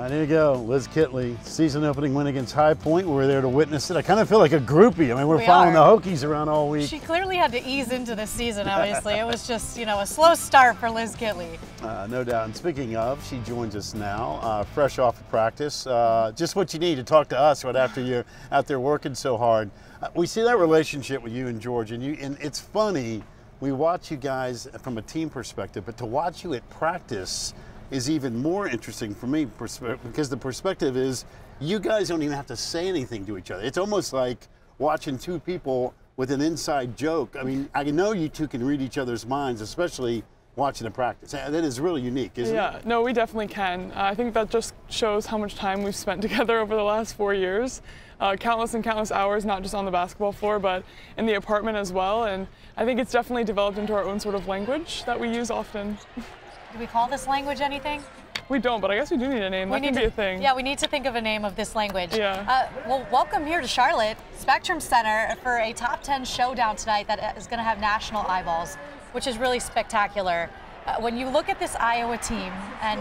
There you go, Liz Kitley, season opening win against High Point. We were there to witness it. I kind of feel like a groupie. I mean, we're following the Hokies around all week. She clearly had to ease into this season, obviously. It was just, you know, a slow start for Liz Kitley. No doubt. And speaking of, she joins us now, fresh off of practice. Just what you need to talk to us right after you're out there working so hard. We see that relationship with you and George, and it's funny. We watch you guys from a team perspective, but to watch you at practice is even more interesting for me because the perspective is you guys don't even have to say anything to each other. It's almost like watching two people with an inside joke. I mean, I know you two can read each other's minds, especially watching a practice. That is really unique, isn't it? Yeah, no, we definitely can. I think that just shows how much time we've spent together over the last 4 years. Countless and countless hours, not just on the basketball floor, but in the apartment as well. And I think it's definitely developed into our own sort of language that we use often. Do we call this language anything? We don't, but I guess we do need a name. That can be a thing. Yeah, we need to think of a name of this language. Yeah. Well, welcome here to Charlotte, Spectrum Center, for a top 10 showdown tonight that is going to have national eyeballs, which is really spectacular. When you look at this Iowa team and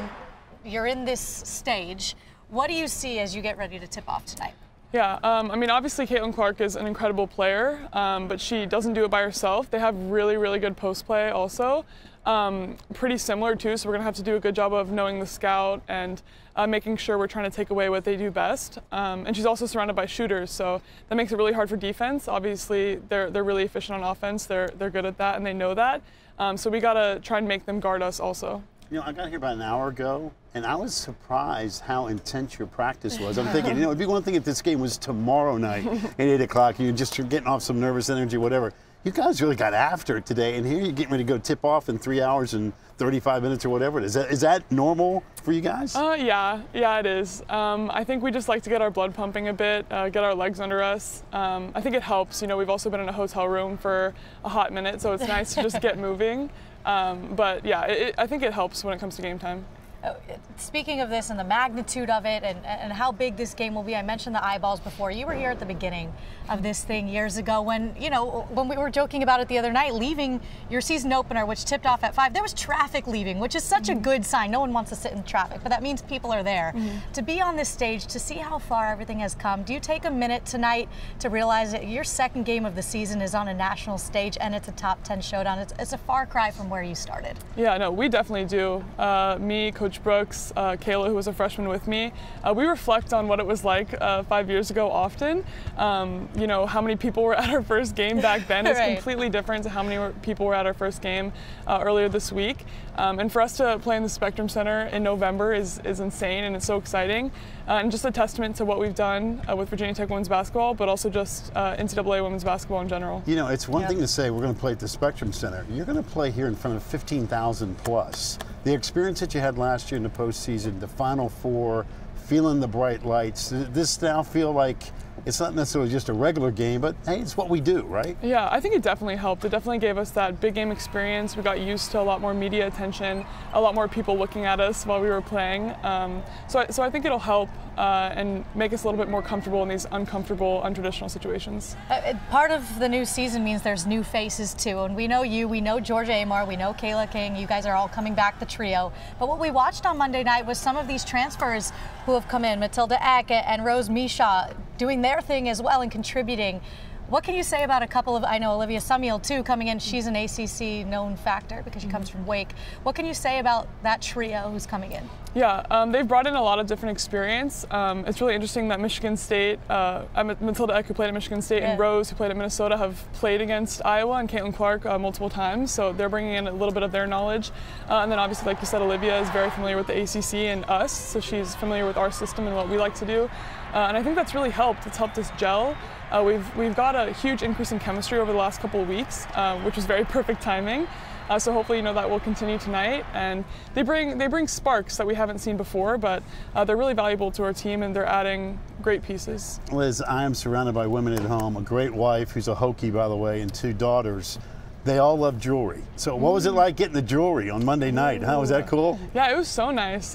you're in this stage, what do you see as you get ready to tip off tonight? Yeah, I mean, obviously Caitlin Clark is an incredible player, but she doesn't do it by herself. They have really, really good post play also. Pretty similar too, so we're going to have to do a good job of knowing the scout and making sure we're trying to take away what they do best. And she's also surrounded by shooters, so that makes it really hard for defense. Obviously, they're really efficient on offense. They're good at that, and they know that. So we got to try and make them guard us also. You know, I got here about an hour ago, and I was surprised how intense your practice was. I'm thinking, you know, it'd be one thing if this game was tomorrow night at 8 o'clock, you're just getting off some nervous energy, whatever. You guys really got after it today, and here you're getting ready to go tip off in 3 hours and 35 minutes or whatever it is. Is that normal for you guys? Yeah, it is. I think we just like to get our blood pumping a bit, get our legs under us. I think it helps. You know, we've also been in a hotel room for a hot minute, so it's nice to just get moving. But yeah, I think it helps when it comes to game time. Speaking of this and the magnitude of it and how big this game will be, I mentioned the eyeballs before. You were here at the beginning of this thing years ago when, you know, when we were joking about it the other night, leaving your season opener, which tipped off at 5, there was traffic leaving, which is such a good sign. No one wants to sit in traffic, but that means people are there. To be on this stage, to see how far everything has come, do you take a minute tonight to realize that your second game of the season is on a national stage and it's a top 10 showdown? It's a far cry from where you started. Yeah, no, we definitely do. Me, Coach Brooks, Kayla, who was a freshman with me, we reflect on what it was like 5 years ago often. You know, how many people were at our first game back then is completely different to how many people were at our first game earlier this week. And for us to play in the Spectrum Center in November is insane, and it's so exciting. And just a testament to what we've done with Virginia Tech women's basketball, but also just NCAA women's basketball in general. You know, it's one thing to say we're going to play at the Spectrum Center. You're going to play here in front of 15,000 plus. The experience that you had last year in the postseason, the Final Four, feeling the bright lights, does this now feel like it's not necessarily just a regular game, but hey, it's what we do, right? Yeah, I think it definitely helped. It definitely gave us that big game experience. We got used to a lot more media attention, a lot more people looking at us while we were playing. So I think it'll help and make us a little bit more comfortable in these uncomfortable, untraditional situations. Part of the new season means there's new faces too, and we know you, we know Georgia Amar, we know Kayla King, you guys are all coming back, the trio. But what we watched on Monday night was some of these transfers who have come in, Matilda Eck and Rose Misha, doing their thing as well and contributing. What can you say about a couple of, I know Olivia Sumiel too coming in, she's an ACC known factor because she comes from Wake. What can you say about that trio who's coming in? Yeah, they've brought in a lot of different experience. It's really interesting that Michigan State, Matilda Eck, who played at Michigan State, and Rose, who played at Minnesota, have played against Iowa and Caitlin Clark multiple times, so they're bringing in a little bit of their knowledge. And then obviously, like you said, Olivia is very familiar with the ACC and us, so she's familiar with our system and what we like to do. And I think that's really helped. It's helped us gel. We've got a huge increase in chemistry over the last couple of weeks, which was very perfect timing. So hopefully, you know, that will continue tonight. And they bring sparks that we haven't seen before, but they're really valuable to our team, and they're adding great pieces. Liz, I am surrounded by women at home, a great wife who's a Hokie, by the way, and 2 daughters. They all love jewelry. So what was it like getting the jewelry on Monday night? Huh? Was that cool? Yeah, it was so nice.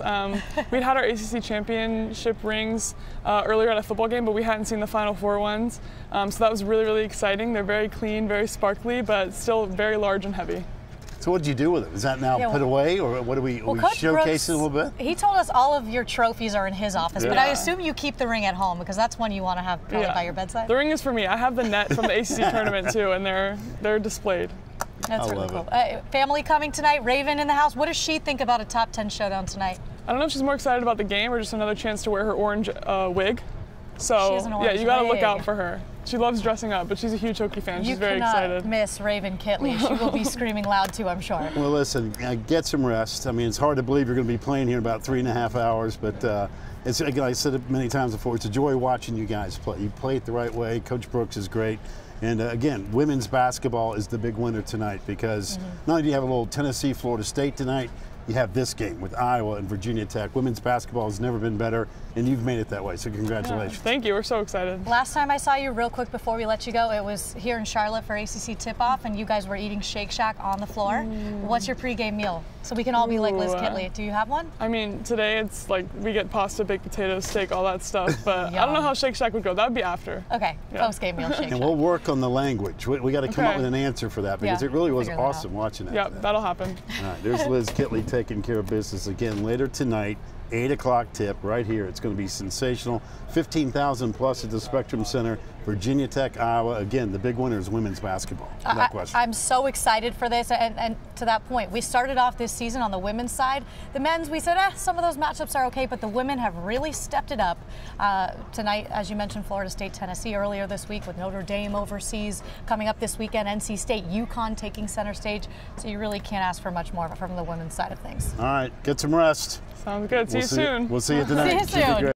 We'd had our ACC championship rings earlier at a football game, but we hadn't seen the Final Four ones. So that was really, really exciting. They're very clean, very sparkly, but still very large and heavy. So what did you do with it? Is that now put away, or what do we showcase it a little bit? He told us all of your trophies are in his office, but I assume you keep the ring at home because that's one you want to have probably by your bedside. The ring is for me. I have the net from the ACC tournament too, and they're displayed. That's really cool. Family coming tonight. Raven in the house. What does she think about a top 10 showdown tonight? I don't know if she's more excited about the game or just another chance to wear her orange wig. So yeah, you got to look out for her. She loves dressing up, but she's a huge hockey fan. She's very excited. You cannot miss Raven Kitley. She will be screaming loud too, I'm sure. Well, listen, get some rest. I mean, it's hard to believe you're going to be playing here in about 3.5 hours, but it's, again, I said it many times before, it's a joy watching you guys play. You play it the right way. Coach Brooks is great. And again, women's basketball is the big winner tonight because not only do you have a little Tennessee, Florida State tonight, you have this game with Iowa and Virginia Tech. Women's basketball has never been better, and you've made it that way, so congratulations. Yeah, thank you, we're so excited. Last time I saw you, real quick before we let you go, it was here in Charlotte for ACC tip-off, and you guys were eating Shake Shack on the floor. What's your pregame meal? So we can all be like Liz Kitley. Do you have one? I mean, today it's like we get pasta, baked potatoes, steak, all that stuff, but I don't know how Shake Shack would go. That would be after. Okay, post-game meal, Shake Shack. And we'll work on the language. We got to come up with an answer for that because it really was awesome watching it. Yeah, that'll happen. All right, there's Liz Kitley taking care of business again later tonight. 8 o'clock tip right here. It's going to be sensational. 15,000 plus at the Spectrum Center. Virginia Tech, Iowa. Again, the big winner is women's basketball. No question. I'm so excited for this. And to that point, we started off this season on the women's side. The men's, we said, some of those matchups are okay, but the women have really stepped it up. Tonight, as you mentioned, Florida State, Tennessee earlier this week with Notre Dame overseas. Coming up this weekend, NC State, UConn taking center stage. So you really can't ask for much more from the women's side of things. All right, get some rest. Sounds good. See you soon. We'll see you tonight. See you soon.